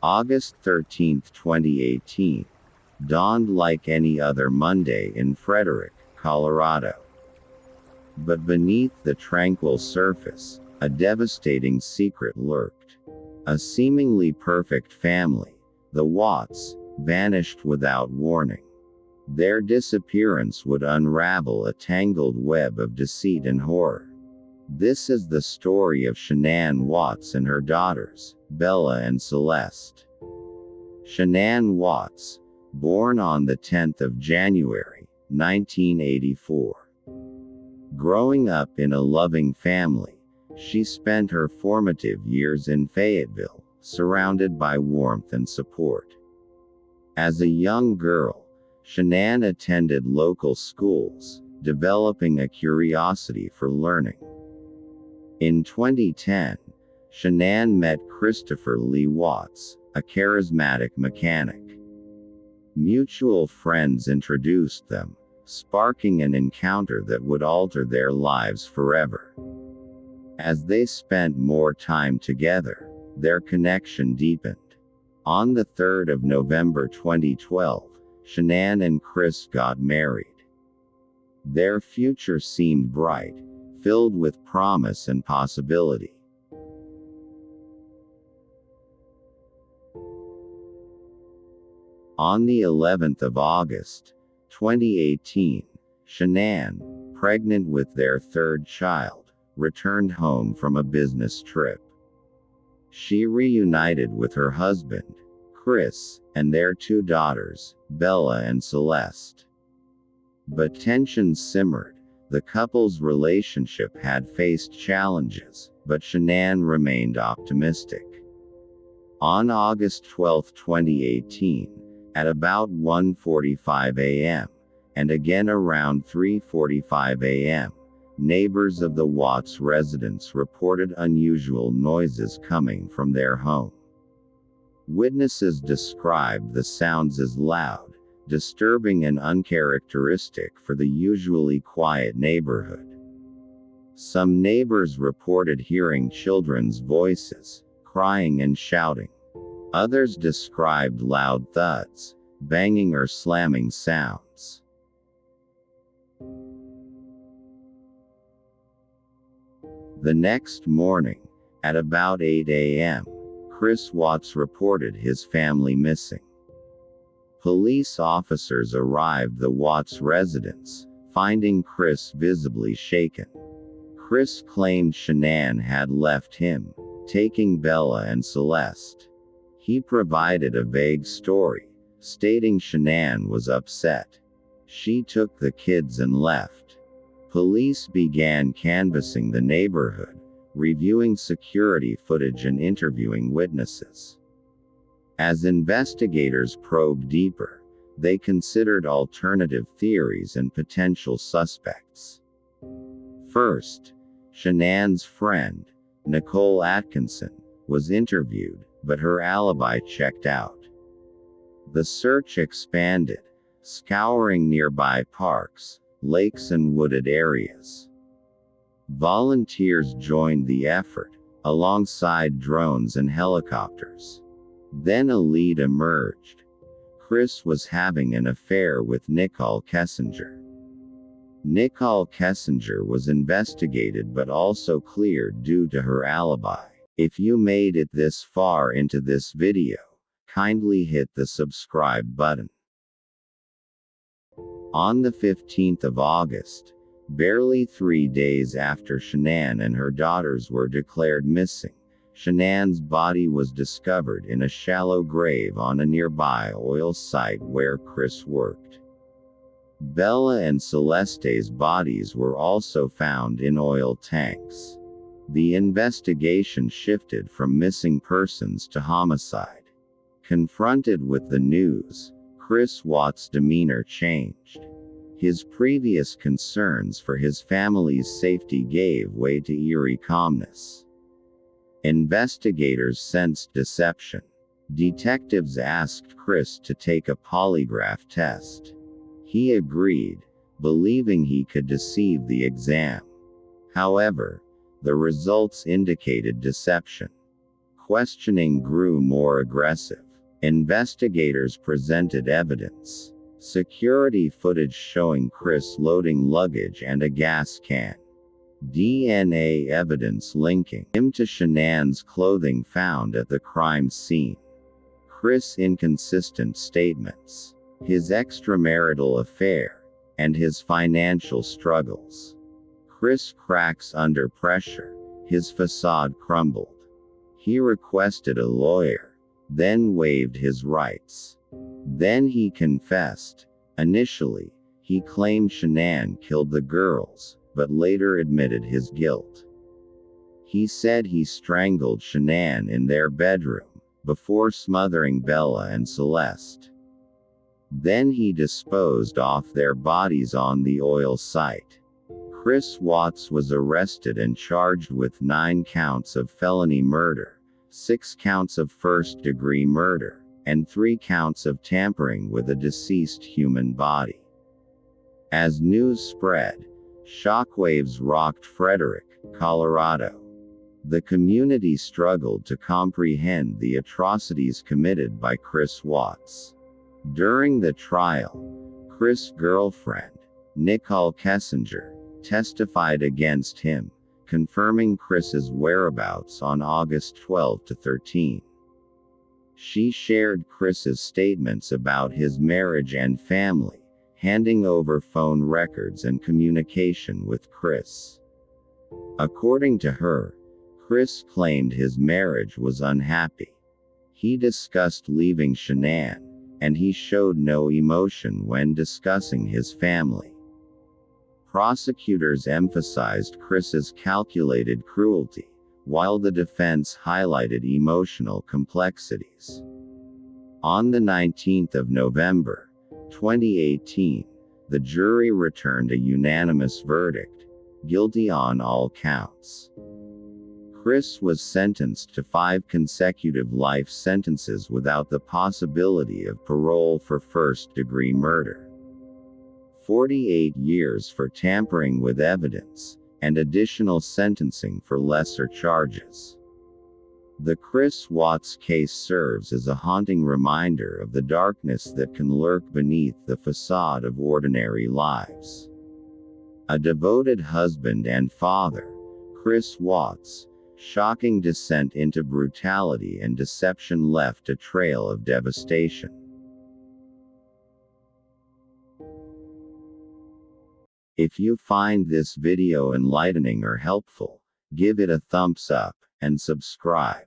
August 13, 2018. Dawned like any other Monday in Frederick, Colorado. But beneath the tranquil surface, a devastating secret lurked. A seemingly perfect family, the Watts, vanished without warning. Their disappearance would unravel a tangled web of deceit and horror. This is the story of Shanann Watts and her daughters, Bella and Celeste. Shanann Watts, born on the 10th of January, 1984. Growing up in a loving family, she spent her formative years in Fayetteville, surrounded by warmth and support. As a young girl, Shanann attended local schools, developing a curiosity for learning. In 2010, Shanann met Christopher Lee Watts, a charismatic mechanic. Mutual friends introduced them, sparking an encounter that would alter their lives forever. As they spent more time together, their connection deepened. On the 3rd of November 2012, Shanann and Chris got married. Their future seemed bright, filled with promise and possibility. On the 11th of August, 2018, Shanann, pregnant with their third child, returned home from a business trip. She reunited with her husband, Chris, and their two daughters, Bella and Celeste. But tensions simmered. The couple's relationship had faced challenges, but Shanann remained optimistic. On August 12, 2018, at about 1:45 a.m., and again around 3:45 a.m., neighbors of the Watts residence reported unusual noises coming from their home. Witnesses described the sounds as loud, disturbing and uncharacteristic for the usually quiet neighborhood. Some neighbors reported hearing children's voices, crying and shouting. Others described loud thuds, banging or slamming sounds. The next morning, at about 8 a.m., Chris Watts reported his family missing. Police officers arrived at the Watts residence, finding Chris visibly shaken. Chris claimed Shanann had left him, taking Bella and Celeste. He provided a vague story, stating Shanann was upset. She took the kids and left. Police began canvassing the neighborhood, reviewing security footage and interviewing witnesses. As investigators probed deeper, they considered alternative theories and potential suspects. First, Shanann's friend, Nicole Atkinson, was interviewed, but her alibi checked out. The search expanded, scouring nearby parks, lakes and wooded areas. Volunteers joined the effort, alongside drones and helicopters. Then a lead emerged. Chris was having an affair with Nicole Kessinger. Nicole Kessinger was investigated but also cleared due to her alibi. If you made it this far into this video, kindly hit the subscribe button. On the 15th of August, barely 3 days after Shanann and her daughters were declared missing, Shanann's body was discovered in a shallow grave on a nearby oil site where Chris worked. Bella and Celeste's bodies were also found in oil tanks. The investigation shifted from missing persons to homicide. Confronted with the news, Chris Watts' demeanor changed. His previous concerns for his family's safety gave way to eerie calmness. Investigators sensed deception. Detectives asked Chris to take a polygraph test. He agreed, believing he could deceive the exam. However, the results indicated deception. questioning grew more aggressive. Investigators presented evidence. Security footage showing Chris loading luggage and a gas can. DNA evidence linking him to Shanann's clothing found at the crime scene. Chris' inconsistent statements, his extramarital affair, and his financial struggles. Chris cracks under pressure. His facade crumbled. He requested a lawyer, then waived his rights. Then he confessed. Initially, he claimed Shanann killed the girls, but later admitted his guilt. He said he strangled Shanann in their bedroom, before smothering Bella and Celeste. Then he disposed off their bodies on the oil site. Chris Watts was arrested and charged with 9 counts of felony murder, 6 counts of first-degree murder, and 3 counts of tampering with a deceased human body. As news spread, shockwaves rocked Frederick, Colorado. The community struggled to comprehend the atrocities committed by Chris Watts. During the trial, Chris' girlfriend, Nicole Kessinger, testified against him, confirming Chris's whereabouts on August 12 to 13. She shared Chris's statements about his marriage and family, handing over phone records and communication with Chris. According to her, Chris claimed his marriage was unhappy. He discussed leaving Shanann, and he showed no emotion when discussing his family. Prosecutors emphasized Chris's calculated cruelty, while the defense highlighted emotional complexities. On the 19th of November, 2018, the jury returned a unanimous verdict, guilty on all counts. Chris was sentenced to 5 consecutive life sentences without the possibility of parole for first-degree murder. 48 years for tampering with evidence, and additional sentencing for lesser charges. The Chris Watts case serves as a haunting reminder of the darkness that can lurk beneath the facade of ordinary lives. A devoted husband and father, Chris Watts' shocking descent into brutality and deception left a trail of devastation. If you find this video enlightening or helpful, give it a thumbs up, and subscribe.